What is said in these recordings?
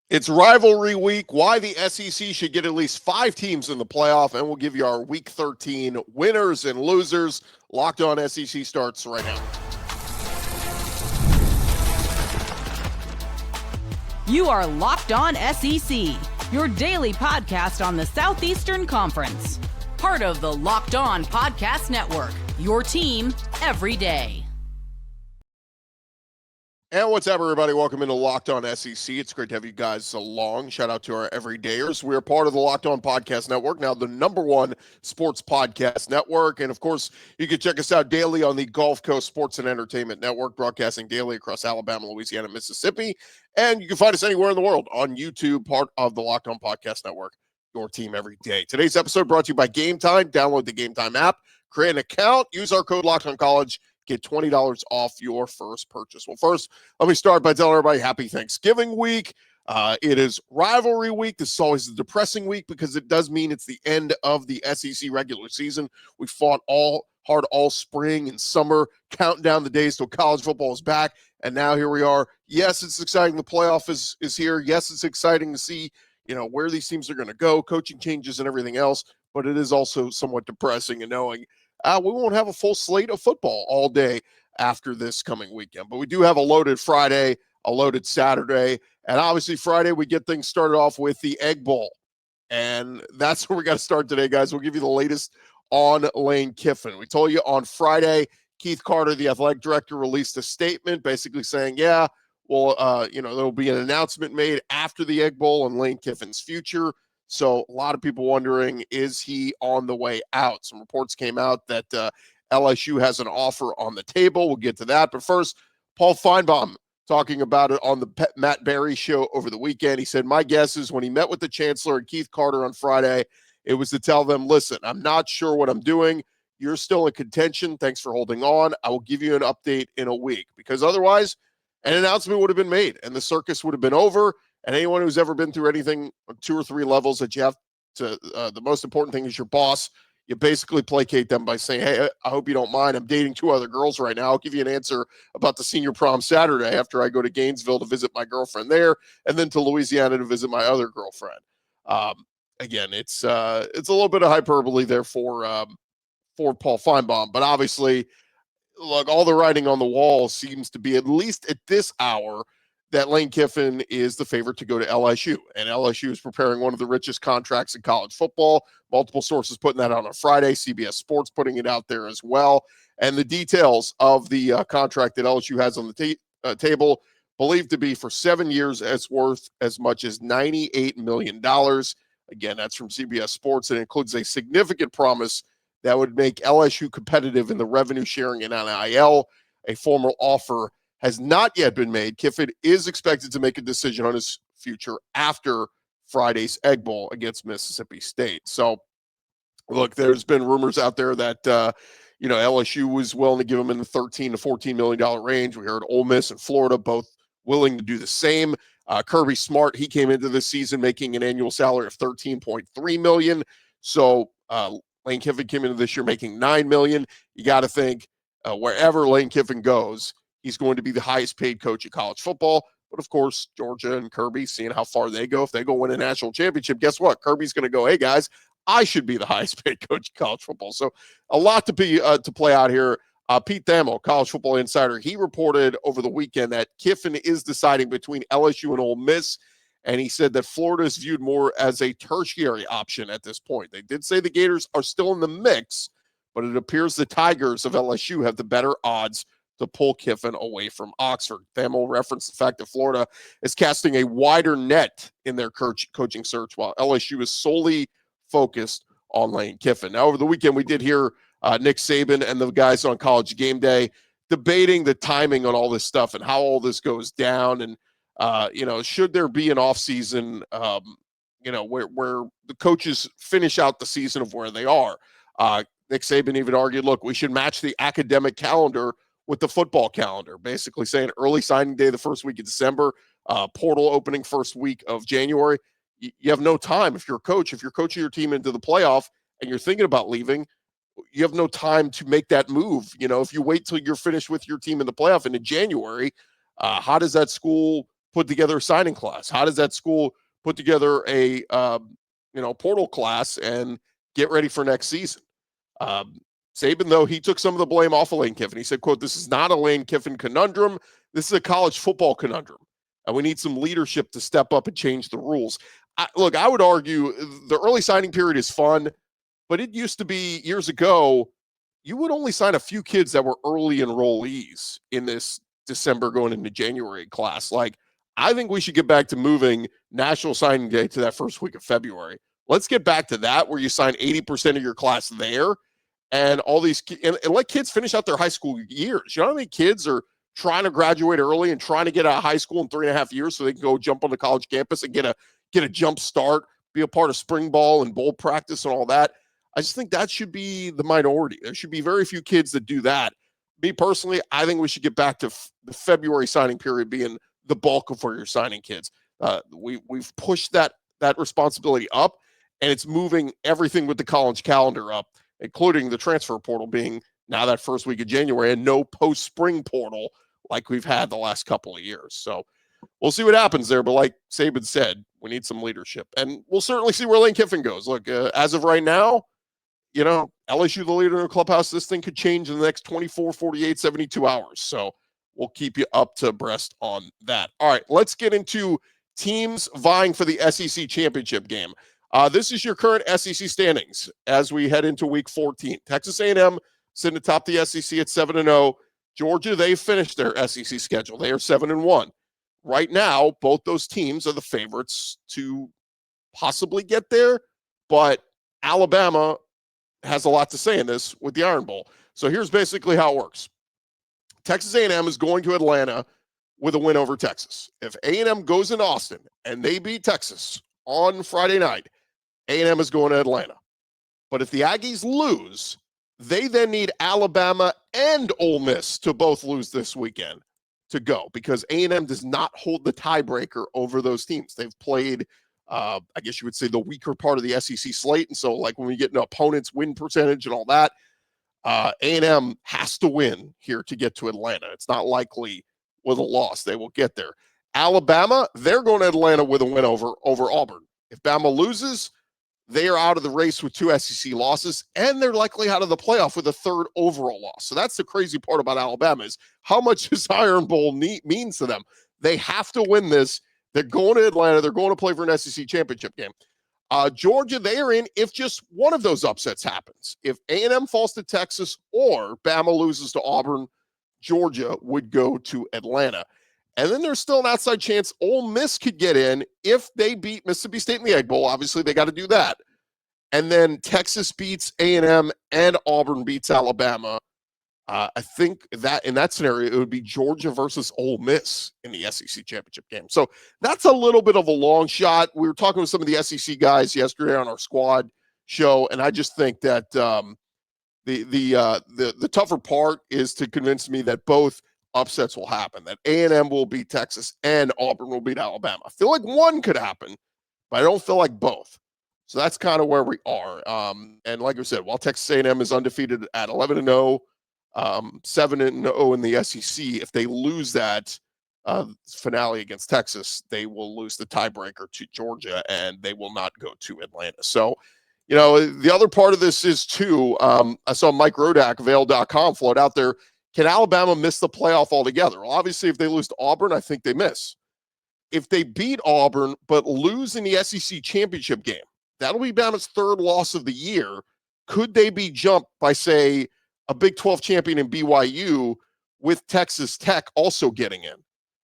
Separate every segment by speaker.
Speaker 1: It's rivalry week, why the SEC should get at least 5 teams in the playoff, and we'll give you our Week 13 winners and losers. Locked On SEC starts right now.
Speaker 2: You are Locked On SEC, your daily podcast on the Southeastern Conference. Part of the Locked On Podcast Network, your team every day.
Speaker 1: And what's up, everybody? Welcome into Locked On SEC. It's great to have you guys along. Shout out to our everydayers. We are part of the Locked On Podcast Network, now the #1 sports podcast network. And, of course, you can check us out daily on the Gulf Coast Sports and Entertainment Network, broadcasting daily across Alabama, Louisiana, Mississippi. And you can find us anywhere in the world on YouTube, part of the Locked On Podcast Network, your team every day. Today's episode brought to you by Gametime. Download the Gametime app, create an account, use our code LOCKEDONCollege. Get $20 off your first purchase. Well, first, let me start by telling everybody happy Thanksgiving week. It is rivalry week. This is always a depressing week because it does mean it's the end of the SEC regular season. We fought hard all spring and summer, counting down the days till college football is back, and now here we are. Yes, it's exciting. The playoff is here. Yes, it's exciting to see where these teams are going to go, coaching changes and everything else, but it is also somewhat depressing in knowing we won't have a full slate of football all day after this coming weekend. But we do have a loaded Friday, a loaded Saturday, and obviously Friday we get things started off with the Egg Bowl. And that's where we got to start today, guys. We'll give you the latest on Lane Kiffin. We told you on Friday, Keith Carter, the athletic director, released a statement basically saying, there'll be an announcement made after the Egg Bowl on Lane Kiffin's future. So a lot of people wondering, is he on the way out? Some reports came out that LSU has an offer on the table. We'll get to that. But first, Paul Feinbaum talking about it on the Matt Berry show over the weekend. He said, my guess is when he met with the chancellor and Keith Carter on Friday, it was to tell them, listen, I'm not sure what I'm doing. You're still in contention. Thanks for holding on. I will give you an update in a week, because otherwise an announcement would have been made and the circus would have been over. And anyone who's ever been through anything on 2 or 3 levels that you have to, the most important thing is your boss. You basically placate them by saying, hey, I hope you don't mind. I'm dating 2 other girls right now. I'll give you an answer about the senior prom Saturday after I go to Gainesville to visit my girlfriend there, and then to Louisiana to visit my other girlfriend. Again, it's a little bit of hyperbole there for Paul Feinbaum, but obviously, look, all the writing on the wall seems to be, at least at this hour, that Lane Kiffin is the favorite to go to LSU. And LSU is preparing one of the richest contracts in college football. Multiple sources putting that out on Friday. CBS Sports putting it out there as well. And the details of the contract that LSU has on the table, believed to be for 7 years, it's worth as much as $98 million. Again, that's from CBS Sports. It includes a significant promise that would make LSU competitive in the revenue sharing and NIL. A formal offer has not yet been made. Kiffin is expected to make a decision on his future after Friday's Egg Bowl against Mississippi State. So, look, there's been rumors out there that, LSU was willing to give him in the $13 to $14 million range. We heard Ole Miss and Florida both willing to do the same. Kirby Smart, he came into this season making an annual salary of $13.3 million. So, Lane Kiffin came into this year making $9 million. You got to think wherever Lane Kiffin goes, he's going to be the highest paid coach in college football. But, of course, Georgia and Kirby, seeing how far they go, if they go win a national championship, guess what? Kirby's going to go, hey, guys, I should be the highest paid coach in college football. So a lot to play out here. Pete Thamel, College Football Insider, he reported over the weekend that Kiffin is deciding between LSU and Ole Miss, and he said that Florida is viewed more as a tertiary option at this point. They did say the Gators are still in the mix, but it appears the Tigers of LSU have the better odds to pull Kiffin away from Oxford. Thamel referenced the fact that Florida is casting a wider net in their coaching search, while LSU is solely focused on Lane Kiffin. Now, over the weekend, we did hear Nick Saban and the guys on College Game Day debating the timing on all this stuff and how all this goes down. And, should there be an offseason, where the coaches finish out the season of where they are? Nick Saban even argued, look, we should match the academic calendar with the football calendar, basically saying early signing day the first week of December, portal opening first week of January. You have no time if you're a coach. If you're coaching your team into the playoff and you're thinking about leaving, you have no time to make that move. If you wait till you're finished with your team in the playoff into January, how does that school put together a signing class? How does that school put together a portal class and get ready for next season? Saban, though, he took some of the blame off of Lane Kiffin. He said, quote, "This is not a Lane Kiffin conundrum. This is a college football conundrum. And we need some leadership to step up and change the rules." Look, I would argue the early signing period is fun, but it used to be years ago, you would only sign a few kids that were early enrollees in this December going into January class. Like, I think we should get back to moving National Signing Day to that first week of February. Let's get back to that where you sign 80% of your class there and all these and let kids finish out their high school years. You know how many kids are trying to graduate early and trying to get out of high school in 3.5 years so they can go jump on the college campus and get a jump start, be a part of spring ball and bowl practice and all that. I just think that should be the minority. There should be very few kids that do that. Me personally, I think we should get back to the February signing period being the bulk of where you're signing kids. We've pushed that responsibility up, and it's moving everything with the college calendar up, including the transfer portal being now that first week of January and no post-spring portal like we've had the last couple of years. So we'll see what happens there. But like Saban said, we need some leadership. And we'll certainly see where Lane Kiffin goes. Look, as of right now, LSU the leader in the clubhouse. This thing could change in the next 24, 48, 72 hours. So we'll keep you up to breast on that. All right, let's get into teams vying for the SEC championship game. This is your current SEC standings as we head into week 14. Texas A&M sitting atop the SEC at 7-0. Georgia, they finished their SEC schedule. They are 7-1. Right now, both those teams are the favorites to possibly get there, but Alabama has a lot to say in this with the Iron Bowl. So here's basically how it works. Texas A&M is going to Atlanta with a win over Texas. If A&M goes in Austin and they beat Texas on Friday night, A&M is going to Atlanta. But if the Aggies lose, they then need Alabama and Ole Miss to both lose this weekend to go, because A&M does not hold the tiebreaker over those teams. They've played, I guess you would say, the weaker part of the SEC slate. And so, like, when we get an opponent's win percentage and all that, A&M has to win here to get to Atlanta. It's not likely with a loss they will get there. Alabama, they're going to Atlanta with a win over Auburn. If Bama loses, they are out of the race with 2 SEC losses, and they're likely out of the playoff with a 3rd overall loss. So that's the crazy part about Alabama, is how much this Iron Bowl means to them. They have to win this. They're going to Atlanta. They're going to play for an SEC championship game. Georgia, they are in if just one of those upsets happens. If A&M falls to Texas or Bama loses to Auburn, Georgia would go to Atlanta. And then there's still an outside chance Ole Miss could get in if they beat Mississippi State in the Egg Bowl. Obviously, they got to do that. And then Texas beats A&M and Auburn beats Alabama. I think that in that scenario, it would be Georgia versus Ole Miss in the SEC championship game. So that's a little bit of a long shot. We were talking with some of the SEC guys yesterday on our squad show, and I just think that the tougher part is to convince me that both upsets will happen, that A&M will beat Texas and Auburn will beat Alabama. I feel like one could happen, but I don't feel like both. So that's kind of where we are. And like I said, while Texas A&M is undefeated at 11-0, 7-0 in the SEC, if they lose that finale against Texas, they will lose the tiebreaker to Georgia and they will not go to Atlanta. So, the other part of this is too, I saw Mike Rodak, Vail.com, float out there. Can Alabama miss the playoff altogether? Well, obviously, if they lose to Auburn, I think they miss. If they beat Auburn but lose in the SEC championship game, that'll be Bama's 3rd loss of the year. Could they be jumped by, say, a Big 12 champion in BYU with Texas Tech also getting in?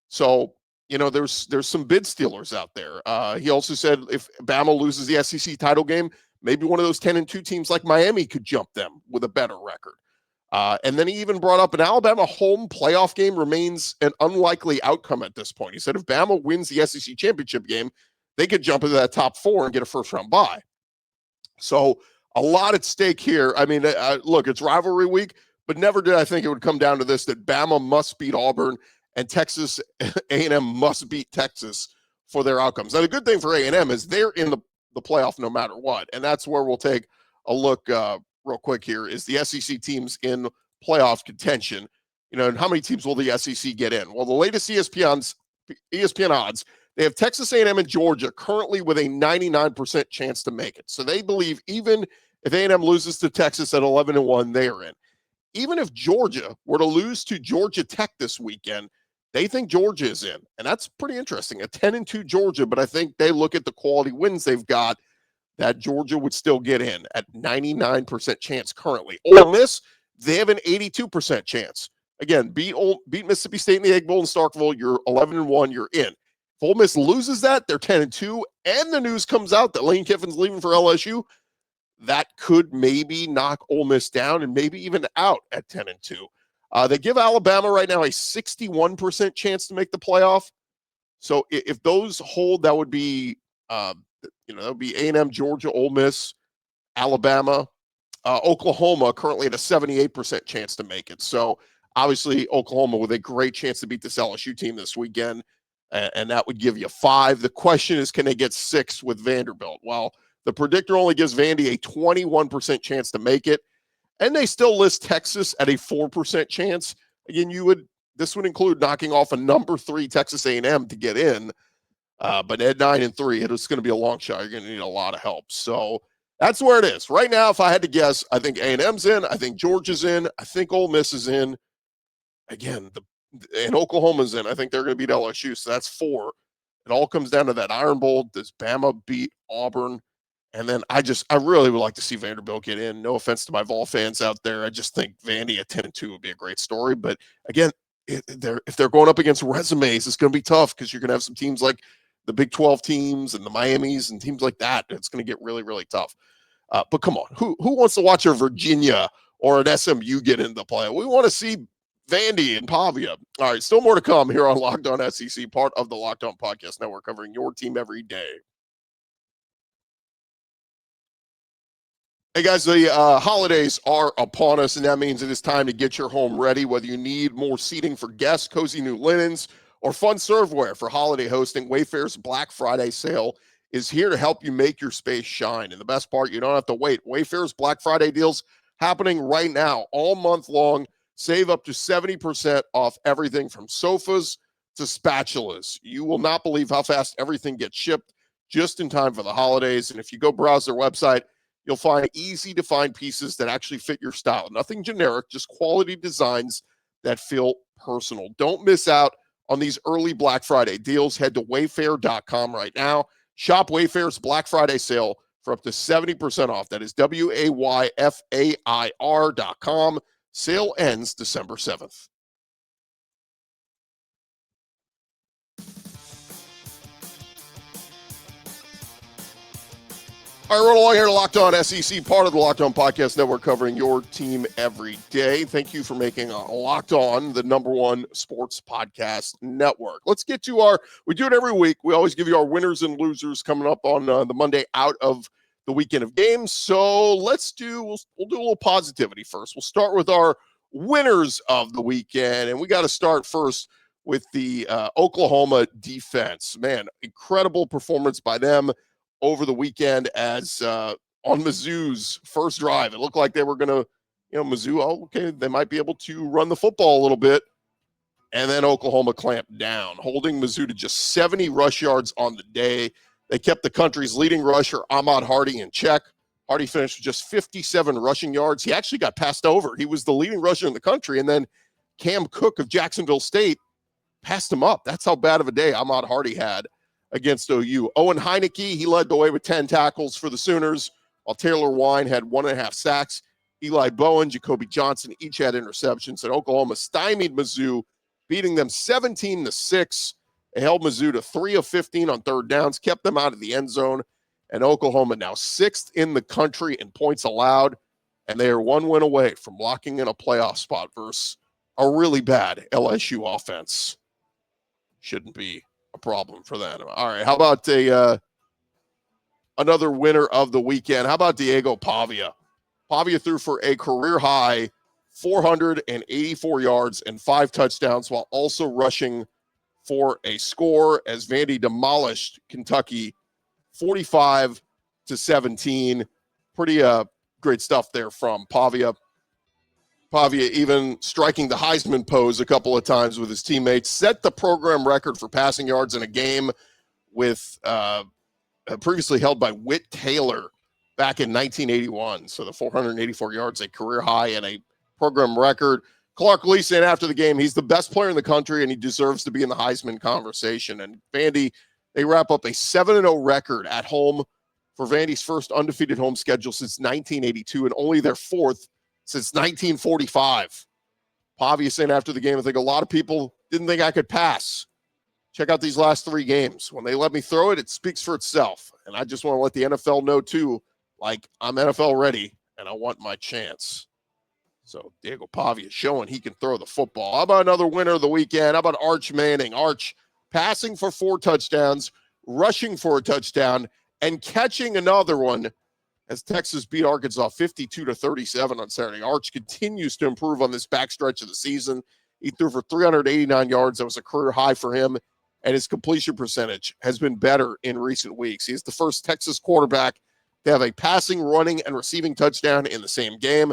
Speaker 1: So, there's some bid stealers out there. He also said if Bama loses the SEC title game, maybe one of those 10-2 teams like Miami could jump them with a better record. And then he even brought up an Alabama home playoff game remains an unlikely outcome at this point. He said if Bama wins the SEC championship game, they could jump into that top 4 and get a first-round bye. So a lot at stake here. I mean, look, it's rivalry week, but never did I think it would come down to this, that Bama must beat Auburn and Texas A&M must beat Texas for their outcomes. Now, the good thing for A&M is they're in the playoff no matter what, and that's where we'll take a look real quick here, is the SEC teams in playoff contention. And how many teams will the SEC get in? Well, the latest ESPN odds, they have Texas A&M and Georgia currently with a 99% chance to make it. So they believe even if A&M loses to Texas at 11-1, they are in. Even if Georgia were to lose to Georgia Tech this weekend, they think Georgia is in. And that's pretty interesting. A 10-2 Georgia, but I think they look at the quality wins they've got, that Georgia would still get in at 99% chance currently. Ole Miss, they have an 82% chance. Again, beat Mississippi State in the Egg Bowl in Starkville, you're 11-1, you're in. If Ole Miss loses that, they're 10-2, and the news comes out that Lane Kiffin's leaving for LSU, that could maybe knock Ole Miss down and maybe even out at 10-2. They give Alabama right now a 61% chance to make the playoff. So if those hold, that would be, that would be A&M, Georgia, Ole Miss, Alabama, Oklahoma currently at a 78% chance to make it. So obviously Oklahoma with a great chance to beat this LSU team this weekend, and that would give you 5. The question is, can they get 6 with Vanderbilt? Well, the predictor only gives Vandy a 21% chance to make it, and they still list Texas at a 4% chance. Again, this would include knocking off a number 3 Texas A&M to get in, but at 9-3, it's going to be a long shot. You're going to need a lot of help. So that's where it is right now. If I had to guess, I think A&M's in. I think Georgia's in. I think Ole Miss is in. Again, and Oklahoma's in. I think they're going to beat LSU. So that's 4. It all comes down to that Iron Bowl. Does Bama beat Auburn? And then I really would like to see Vanderbilt get in. No offense to my Vol fans out there. I just think Vandy at 10-2 would be a great story. But again, if they're going up against resumes, it's going to be tough because you're going to have some teams like the Big 12 teams and the Miamis and teams like that. It's going to get really, really tough. But come on, who wants to watch a Virginia or an SMU get into the play? We want to see Vandy and Pavia. All right, still more to come here on Locked On SEC, part of the Locked On Podcast Network, covering your team every day. Hey guys, the holidays are upon us, and that means it is time to get your home ready. Whether you need more seating for guests, cozy new linens, or fun serveware for holiday hosting, Wayfair's Black Friday sale is here to help you make your space shine. And the best part, you don't have to wait. Wayfair's Black Friday deals happening right now, all month long. Save up to 70% off everything from sofas to spatulas. You will not believe how fast everything gets shipped just in time for the holidays. And if you go browse their website, you'll find easy-to-find pieces that actually fit your style. Nothing generic, just quality designs that feel personal. Don't miss out on these early Black Friday deals. Head to Wayfair.com right now. Shop Wayfair's Black Friday sale for up to 70% off. That is WAYFAIR.com. Sale ends December 7th. All right, rolling along here to Locked On SEC, part of the Locked On Podcast Network, covering your team every day. Thank you for making Locked On the #1 sports podcast network. Let's get to we do it every week. We always give you our winners and losers coming up on the Monday out of the weekend of games. So we'll do a little positivity first. We'll start with our winners of the weekend, and we got to start first with the Oklahoma defense. Man, incredible performance by them over the weekend as on Mizzou's first drive. It looked like they were going to, Mizzou, they might be able to run the football a little bit. And then Oklahoma clamped down, holding Mizzou to just 70 rush yards on the day. They kept the country's leading rusher, Ahmad Hardy, in check. Hardy finished with just 57 rushing yards. He actually got passed over. He was the leading rusher in the country. And then Cam Cook of Jacksonville State passed him up. That's how bad of a day Ahmad Hardy had against OU. Owen Heineke, he led the way with 10 tackles for the Sooners, while Taylor Wine had 1.5 sacks. Eli Bowen, Jacoby Johnson each had interceptions, and Oklahoma stymied Mizzou, beating them 17-6. They held Mizzou to 3 of 15 on third downs, kept them out of the end zone, and Oklahoma now 6th in the country in points allowed, and they are 1 win away from locking in a playoff spot versus a really bad LSU offense. Shouldn't be a problem for them. All right, how about another winner of the weekend? How about Diego Pavia? Pavia threw for a career-high 484 yards and 5 touchdowns while also rushing for a score as Vandy demolished Kentucky 45-17. Pretty great stuff there from Pavia. Pavia even striking the Heisman pose a couple of times with his teammates, set the program record for passing yards in a game with previously held by Whit Taylor back in 1981. So the 484 yards, a career high and a program record. Clark Lee saying after the game, he's the best player in the country and he deserves to be in the Heisman conversation. And Vandy, they wrap up a 7-0 record at home for Vandy's first undefeated home schedule since 1982 and only their fourth since 1945. Pavia saying after the game, I think a lot of people didn't think I could pass. Check out these last 3 games. When they let me throw it, it speaks for itself. And I just want to let the NFL know too, like I'm NFL ready and I want my chance. So Diego Pavia showing he can throw the football. How about another winner of the weekend? How about Arch Manning? Arch passing for 4 touchdowns, rushing for a touchdown, and catching another one as Texas beat Arkansas 52-37 on Saturday. Arch continues to improve on this backstretch of the season. He threw for 389 yards. That was a career high for him, and his completion percentage has been better in recent weeks. He's the first Texas quarterback to have a passing, running, and receiving touchdown in the same game.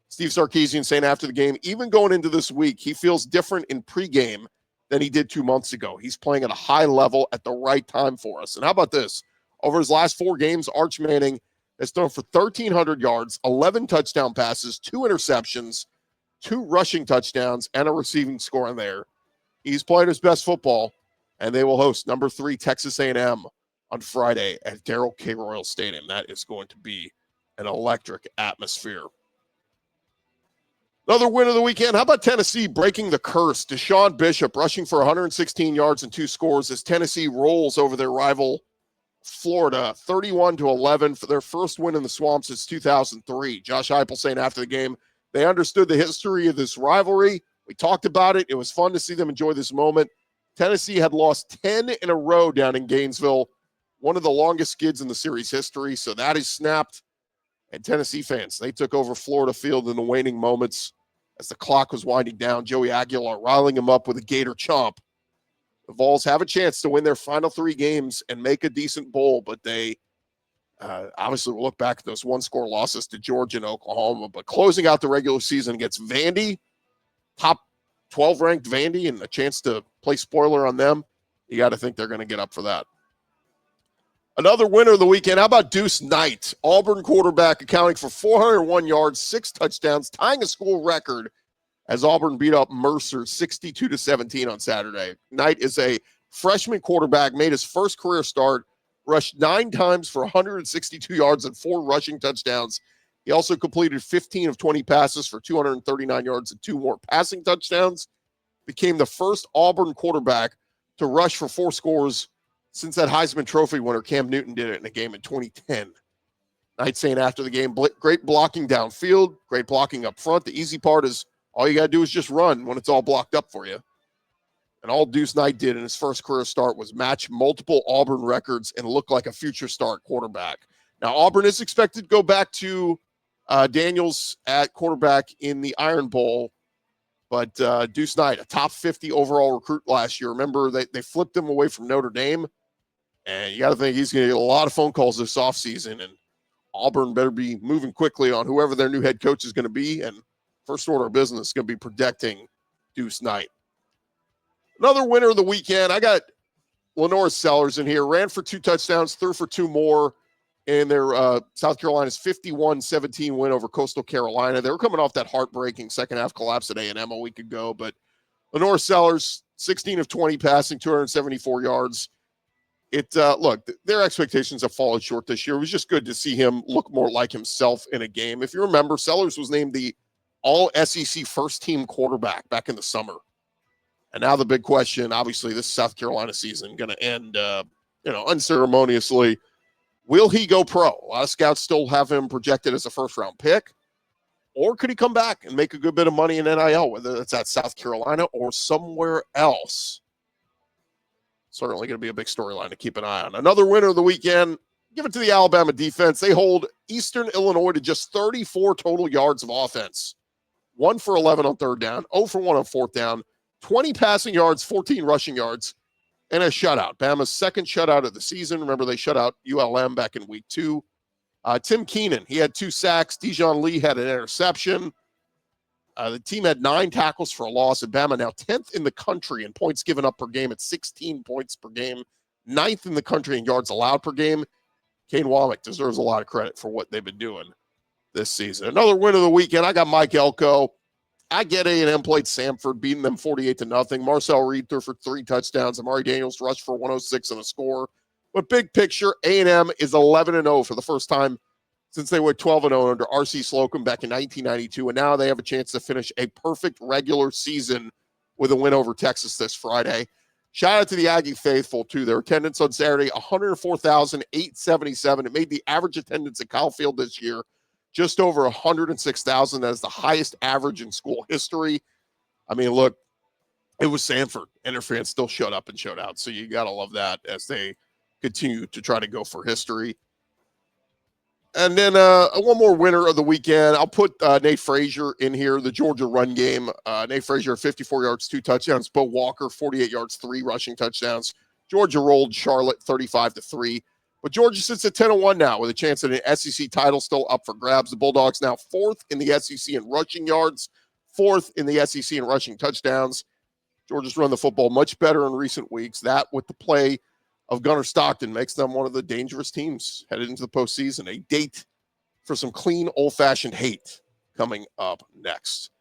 Speaker 1: Steve Sarkisian saying after the game, even going into this week, he feels different in pregame than he did 2 months ago. He's playing at a high level at the right time for us. And how about this? Over his last 4 games, Arch Manning has thrown for 1,300 yards, 11 touchdown passes, 2 interceptions, 2 rushing touchdowns, and a receiving score in there. He's playing his best football, and they will host number 3 Texas A&M on Friday at Darrell K. Royal Stadium. That is going to be an electric atmosphere. Another win of the weekend. How about Tennessee breaking the curse? Deshaun Bishop rushing for 116 yards and 2 scores as Tennessee rolls over their rival Florida 31-11 for their first win in the Swamp since 2003. Josh Heupel saying after the game, they understood the history of this rivalry. We talked about it. It was fun to see them enjoy this moment. Tennessee had lost 10 in a row down in Gainesville, one of the longest skids in the series history. So that is snapped. And Tennessee fans, they took over Florida Field in the waning moments as the clock was winding down. Joey Aguilar riling him up with a Gator chomp. The Vols have a chance to win their final 3 games and make a decent bowl, but they obviously will look back at those 1-score losses to Georgia and Oklahoma. But closing out the regular season against Vandy, top 12 ranked Vandy, and a chance to play spoiler on them, you got to think they're going to get up for that. Another winner of the weekend. How about Deuce Knight, Auburn quarterback, accounting for 401 yards, 6 touchdowns, tying a school record as Auburn beat up Mercer 62-17 on Saturday. Knight is a freshman quarterback, made his first career start, rushed 9 times for 162 yards and 4 rushing touchdowns. He also completed 15 of 20 passes for 239 yards and 2 more passing touchdowns. Became the first Auburn quarterback to rush for 4 scores since that Heisman Trophy winner Cam Newton did it in a game in 2010. Knight saying after the game, great blocking downfield, great blocking up front. The easy part is all you got to do is just run when it's all blocked up for you. And all Deuce Knight did in his first career start was match multiple Auburn records and look like a future start quarterback. Now, Auburn is expected to go back to Daniels at quarterback in the Iron Bowl, but Deuce Knight, a top 50 overall recruit last year. Remember, they flipped him away from Notre Dame, and you got to think he's going to get a lot of phone calls this offseason, and Auburn better be moving quickly on whoever their new head coach is going to be, and first order of business is going to be protecting Deuce Knight. Another winner of the weekend, I got Lenore Sellers in here. Ran for 2 touchdowns, threw for 2 more in their South Carolina's 51-17 win over Coastal Carolina. They were coming off that heartbreaking second-half collapse at A&M a week ago. But Lenore Sellers, 16 of 20 passing, 274 yards. Look, their expectations have fallen short this year. It was just good to see him look more like himself in a game. If you remember, Sellers was named the All-SEC first-team quarterback back in the summer. And now the big question, obviously, this South Carolina season going to end, unceremoniously. Will he go pro? A lot of scouts still have him projected as a first-round pick. Or could he come back and make a good bit of money in NIL, whether it's at South Carolina or somewhere else? Certainly going to be a big storyline to keep an eye on. Another winner of the weekend, give it to the Alabama defense. They hold Eastern Illinois to just 34 total yards of offense. 1 for 11 on 3rd down, 0 for 1 on 4th down, 20 passing yards, 14 rushing yards, and a shutout. Bama's second shutout of the season. Remember, they shut out ULM back in week 2. Tim Keenan, he had 2 sacks. Dijon Lee had an interception. The team had 9 tackles for a loss, and Bama now 10th in the country in points given up per game at 16 points per game, 9th in the country in yards allowed per game. Kane Womack deserves a lot of credit for what they've been doing this season. Another win of the weekend. I got Mike Elko. I get A&M played Samford, beating them 48-0. Marcel Reed threw for 3 touchdowns. Amari Daniels rushed for 106 and a score. But big picture, A&M is 11-0 for the first time since they went 12-0 under R.C. Slocum back in 1992, and now they have a chance to finish a perfect regular season with a win over Texas this Friday. Shout out to the Aggie faithful, too. Their attendance on Saturday, 104,877. It made the average attendance at Kyle Field this year just over 106,000. That is the highest average in school history. I mean, look, it was Samford, and their fans still showed up and showed out, so you got to love that as they continue to try to go for history. And then one more winner of the weekend. I'll put Nate Frazier in here, the Georgia run game. Nate Frazier, 54 yards, 2 touchdowns. Bo Walker, 48 yards, 3 rushing touchdowns. Georgia rolled Charlotte 35-3. But Georgia sits at 10-1 now with a chance at an SEC title still up for grabs. The Bulldogs now 4th in the SEC in rushing yards, 4th in the SEC in rushing touchdowns. Georgia's run the football much better in recent weeks. That with the play of Gunnar Stockton makes them one of the dangerous teams headed into the postseason. A date for some clean, old-fashioned hate coming up next.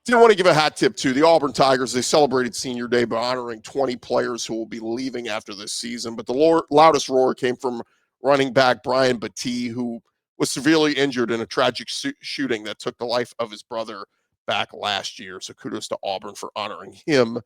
Speaker 1: Do want to give a hat tip to the Auburn Tigers. They celebrated Senior Day by honoring 20 players who will be leaving after this season. But the loudest roar came from running back Brian Battie, who was severely injured in a tragic shooting that took the life of his brother back last year. So kudos to Auburn for honoring him.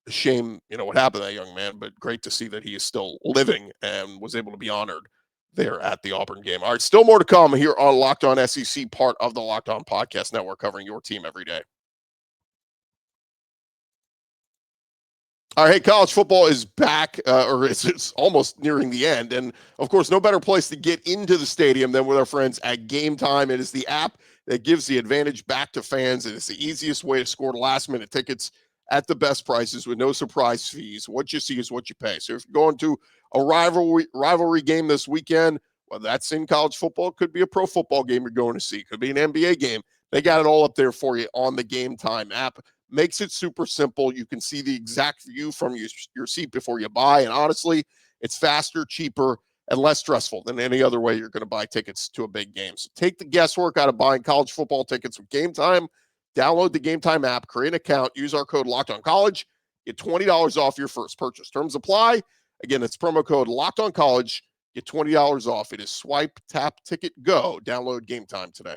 Speaker 1: Shame, what happened to that young man, but great to see that he is still living and was able to be honored there at the Auburn game. All right, still more to come here on Locked On SEC, part of the Locked On Podcast Network, covering your team every day. All right, hey, college football is back, or it's almost nearing the end. And, of course, no better place to get into the stadium than with our friends at Gametime. It is the app that gives the advantage back to fans, and it's the easiest way to score last-minute tickets at the best prices with no surprise fees. What you see is what you pay. So if you're going to a rivalry game this weekend, well, that's in college football. It could be a pro football game you're going to see. It could be an NBA game. They got it all up there for you on the Gametime app. Makes it super simple. You can see the exact view from your seat before you buy. And honestly, it's faster, cheaper, and less stressful than any other way you're going to buy tickets to a big game. So take the guesswork out of buying college football tickets with Gametime. Download the Gametime app, create an account, use our code LOCKEDONCollege, get $20 off your first purchase. Terms apply. Again, it's promo code LOCKEDONCollege, get $20 off. It is swipe, tap, ticket, go. Download Gametime today.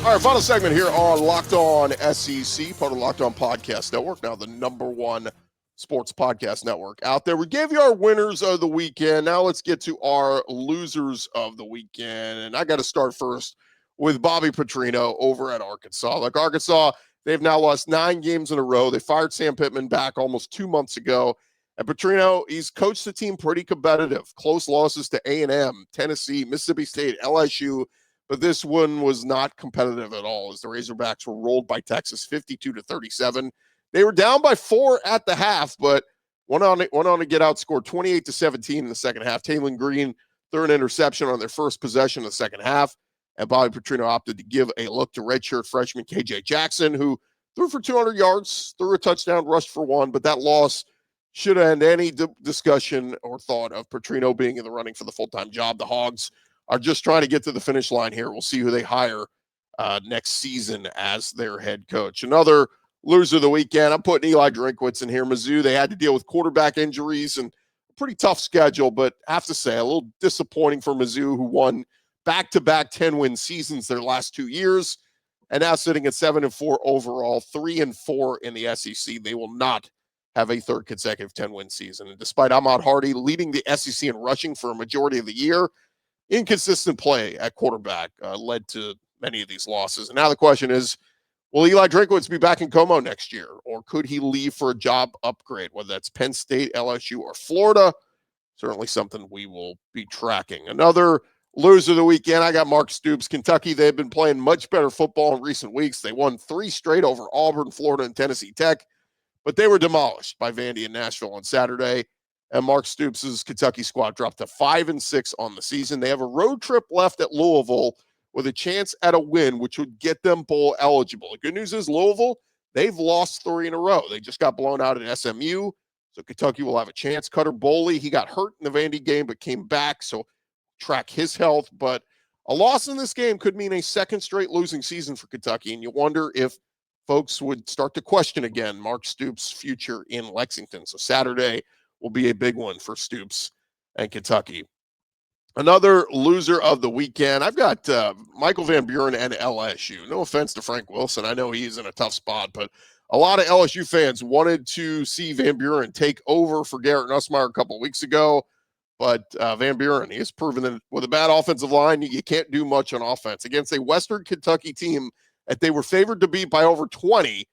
Speaker 1: All right, final segment here on Locked On SEC, part of the Locked On Podcast Network, now the number one sports podcast network out there. We gave you our winners of the weekend. Now let's get to our losers of the weekend. And I got to start first with Bobby Petrino over at Arkansas. Like Arkansas, they've now lost 9 games in a row. They fired Sam Pittman back almost 2 months ago. And Petrino, he's coached the team pretty competitive. Close losses to A&M, Tennessee, Mississippi State, LSU. But this one was not competitive at all as the Razorbacks were rolled by Texas 52-37. They were down by 4 at the half, but went on to get outscored 28-17 in the second half. Taylon Green threw an interception on their first possession of the second half, and Bobby Petrino opted to give a look to redshirt freshman KJ Jackson, who threw for 200 yards, threw a touchdown, rushed for 1, but that loss should end any discussion or thought of Petrino being in the running for the full-time job. The Hogs are just trying to get to the finish line here. We'll see who they hire next season as their head coach. Another loser of the weekend, I'm putting Eli Drinkwitz in here. Mizzou, they had to deal with quarterback injuries and a pretty tough schedule, but I have to say, a little disappointing for Mizzou, who won back-to-back 10-win seasons their last 2 years, and now sitting at 7-4 overall, 3-4 in the SEC. They will not have a third consecutive 10-win season. And despite Ahmad Hardy leading the SEC in rushing for a majority of the year, inconsistent play at quarterback led to many of these losses. And now the question is, will Eli Drinkwitz be back in Como next year, or could he leave for a job upgrade, whether that's Penn State, LSU, or Florida? Certainly something we will be tracking. Another loser of the weekend, I got Mark Stoops, Kentucky. They've been playing much better football in recent weeks. They won 3 straight over Auburn, Florida, and Tennessee Tech. but they were demolished by Vandy and Nashville on Saturday. And Mark Stoops' Kentucky squad dropped to 5-6 on the season. They have a road trip left at Louisville with a chance at a win, which would get them bowl eligible. The good news is Louisville, they've lost 3 in a row. They just got blown out at SMU, so Kentucky will have a chance. Cutter Boley, he got hurt in the Vandy game but came back, so track his health. But a loss in this game could mean a second straight losing season for Kentucky, and you wonder if folks would start to question again Mark Stoops' future in Lexington. So Saturday will be a big one for Stoops and Kentucky. Another loser of the weekend, I've got Michael Van Buren and LSU. No offense to Frank Wilson. I know he's in a tough spot, but a lot of LSU fans wanted to see Van Buren take over for Garrett Nussmeier a couple of weeks ago. But Van Buren, he has proven that with a bad offensive line, you can't do much on offense. Against a Western Kentucky team that they were favored to beat by over 20,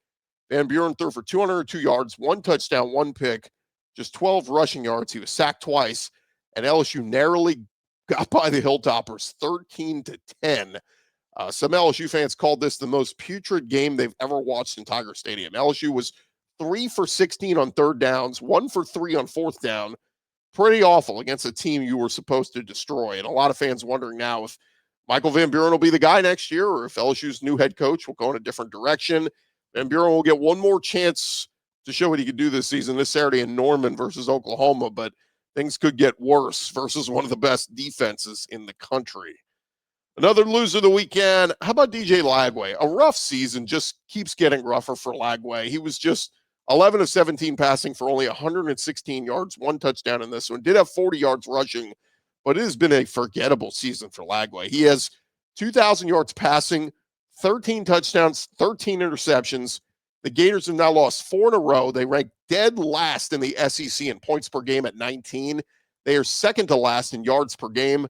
Speaker 1: Van Buren threw for 202 yards, 1 touchdown, 1 pick, just 12 rushing yards. He was sacked twice, and LSU narrowly got by the Hilltoppers 13-10. Some LSU fans called this the most putrid game they've ever watched in Tiger Stadium. LSU was 3 for 16 on third downs, 1 for 3 on fourth down. Pretty awful against a team you were supposed to destroy. And a lot of fans wondering now if Michael Van Buren will be the guy next year or if LSU's new head coach will go in a different direction. Van Buren will get one more chance to show what he could do this season, this Saturday in Norman versus Oklahoma, but things could get worse versus one of the best defenses in the country. Another loser of the weekend, how about DJ Lagway? A rough season, just keeps getting rougher for Lagway. He was just 11 of 17 passing for only 116 yards, 1 touchdown in this one. Did have 40 yards rushing, but it has been a forgettable season for Lagway. He has 2,000 yards passing, 13 touchdowns, 13 interceptions. The Gators have now lost 4 in a row. They rank dead last in the SEC in points per game at 19. They are second to last in yards per game.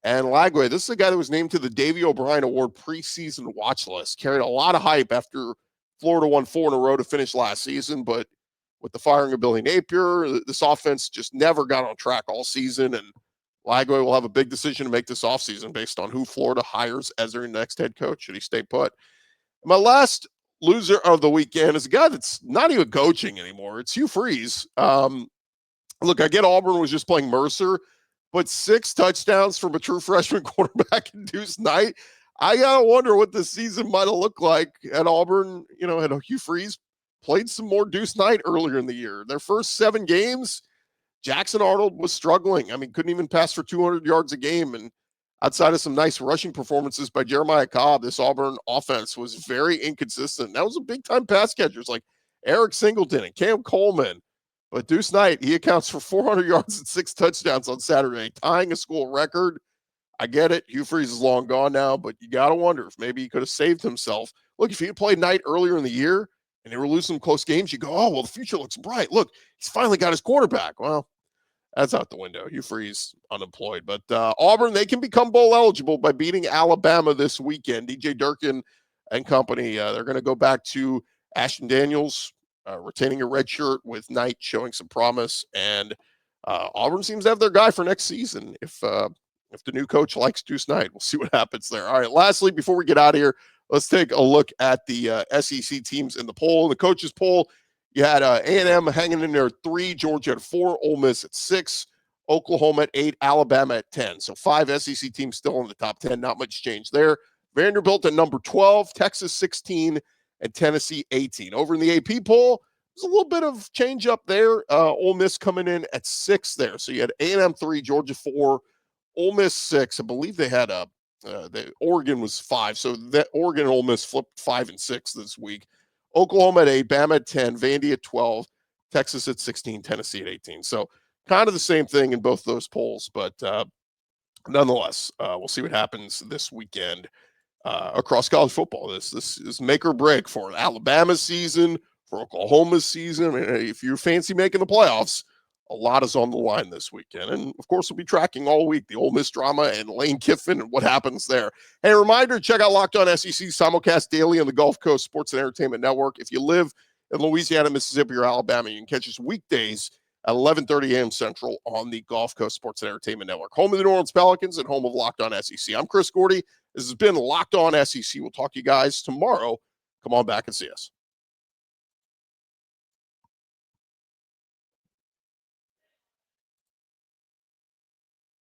Speaker 1: And Lagway, this is a guy that was named to the Davey O'Brien Award preseason watch list. Carried a lot of hype after Florida won 4 in a row to finish last season. But with the firing of Billy Napier, this offense just never got on track all season. And Lagway will have a big decision to make this offseason based on who Florida hires as their next head coach. Should he stay put? And my last loser of the weekend is a guy that's not even coaching anymore. It's Hugh Freeze. Look, I get Auburn was just playing Mercer, but 6 touchdowns from a true freshman quarterback in Deuce Knight. I got to wonder what this season might have looked like at Auburn. You know, had Hugh Freeze played some more Deuce Knight earlier in the year. Their first 7 games, Jackson Arnold was struggling. I mean, couldn't even pass for 200 yards a game. And outside of some nice rushing performances by Jeremiah Cobb, this Auburn offense was very inconsistent. That was a big-time pass catchers like Eric Singleton and Cam Coleman. But Deuce Knight, he accounts for 400 yards and 6 touchdowns on Saturday, tying a school record. I get it. Hugh Freeze is long gone now, but you got to wonder if maybe he could have saved himself. Look, if he had played Knight earlier in the year and they were losing close games, you go, oh, well, the future looks bright. Look, he's finally got his quarterback. Well, that's out the window. Hugh Freeze unemployed. But Auburn, they can become bowl eligible by beating Alabama this weekend. DJ Durkin and company, they're going to go back to Ashton Daniels, retaining a red shirt with Knight showing some promise. And Auburn seems to have their guy for next season. If the new coach likes Deuce Knight, we'll see what happens there. All right, lastly, before we get out of here, let's take a look at the SEC teams in the poll. The coaches poll, you had A&M hanging in there at 3, Georgia at 4, Ole Miss at 6, Oklahoma at 8, Alabama at 10. So 5 SEC teams still in the top 10. Not much change there. Vanderbilt at number 12, Texas 16, and Tennessee 18. Over in the AP poll, there's a little bit of change up there. Ole Miss coming in at 6 there. So you had A&M 3, Georgia 4, Ole Miss 6. I believe they had the Oregon was 5. So that Oregon and Ole Miss flipped 5 and 6 this week. Oklahoma at 8, Bama at 10, Vandy at 12, Texas at 16, Tennessee at 18. So kind of the same thing in both those polls, but nonetheless, we'll see what happens this weekend across college football. This is make or break for Alabama's season, for Oklahoma's season. I mean, if you're fancy making the playoffs, a lot is on the line this weekend. And, of course, we'll be tracking all week the Ole Miss drama and Lane Kiffin and what happens there. Hey, reminder, check out Locked On SEC simulcast daily on the Gulf Coast Sports and Entertainment Network. If you live in Louisiana, Mississippi, or Alabama, you can catch us weekdays at 11:30 a.m. Central on the Gulf Coast Sports and Entertainment Network. Home of the New Orleans Pelicans and home of Locked On SEC. I'm Chris Gordy. This has been Locked On SEC. We'll talk to you guys tomorrow. Come on back and see us.